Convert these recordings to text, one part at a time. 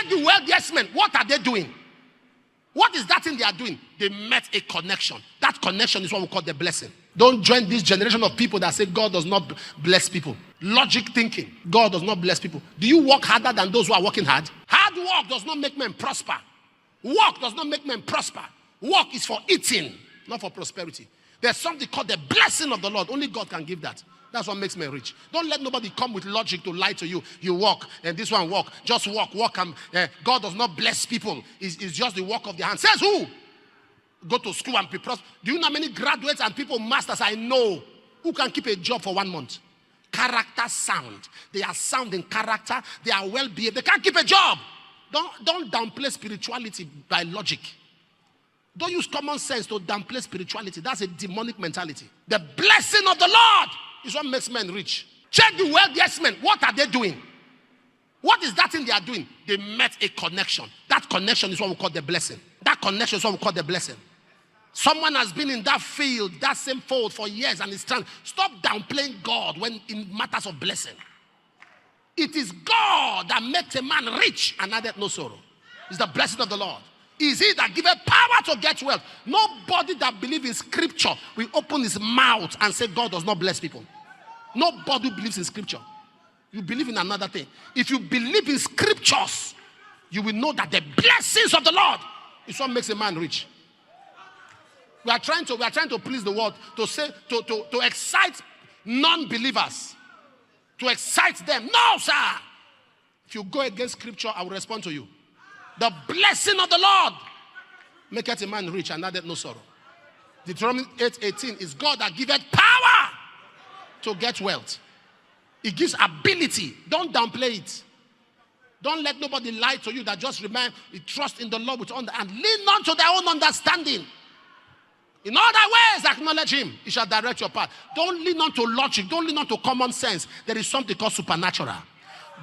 Check the wealthiest men. What are they doing? What is that thing they are doing? They met a connection. That connection is what we call the blessing. Don't join this generation of people that say God does not bless people. Logic thinking. God does not bless people. Do you work harder than those who are working hard? Hard work does not make men prosper. Work does not make men prosper. Work is for eating, not for prosperity. There's something called the blessing of the Lord. Only God can give that. That's what makes men rich. Don't let nobody come with logic to lie to you. You walk, and this one walk. Just walk. God does not bless people. It's just the work of their hands. Says who? Go to school and be prosperous. Do you know how many graduates and people, masters I know, who can keep a job for 1 month? Character sound. They are sound in character. They are well behaved. They can't keep a job. Don't downplay spirituality by logic. Don't use common sense to downplay spirituality. That's a demonic mentality. The blessing of the Lord is what makes men rich. Check the wealthiest men. What are they doing? What is that thing they are doing? They met a connection. That connection is what we call the blessing. That connection is what we call the blessing. Someone has been in that field, that same fold for years and is trying. Stop downplaying God when in matters of blessing. It is God that makes a man rich and addeth no sorrow. It's the blessing of the Lord. Is he that giveth power to get wealth? Nobody that believes in scripture will open his mouth and say God does not bless people. Nobody believes in scripture. You believe in another thing. If you believe in scriptures, you will know that the blessings of the Lord is what makes a man rich. We are trying to please the world, to excite non-believers, to excite them. No, sir. If you go against scripture, I will respond to you. The blessing of the Lord maketh a man rich and addeth no sorrow. Deuteronomy 8:18 is God that giveth power to get wealth. He gives ability. Don't downplay it. Don't let nobody lie to you that just trust in the Lord with and lean not to their own understanding. In all thy ways acknowledge him. He shall direct your path. Don't lean on to logic. Don't lean on to common sense. There is something called supernatural.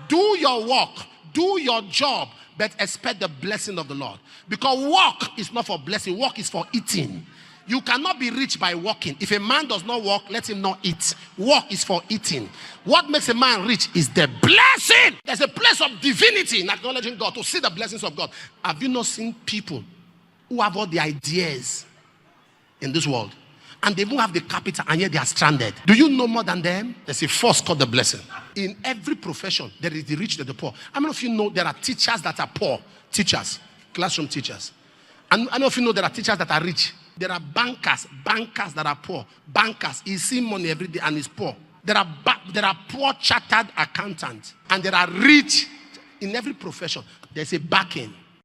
Do your work. Do your job. But expect the blessing of the Lord. Because work is not for blessing. Work is for eating. You cannot be rich by working. If a man does not work, let him not eat. Work is for eating. What makes a man rich is the blessing. There's a place of divinity in acknowledging God, to see the blessings of God. Have you not seen people who have all the ideas in this world, and they won't have the capital, and yet they are stranded? Do you know more than them? There's a force called the blessing. In every profession, there is the rich and the poor. How many of you know there are teachers that are poor? Teachers, classroom teachers. And how many of you know there are teachers that are rich? There are bankers that are poor. Bankers, he sees money every day and is poor. There are poor chartered accountants, and there are rich. In every profession, there's a backing.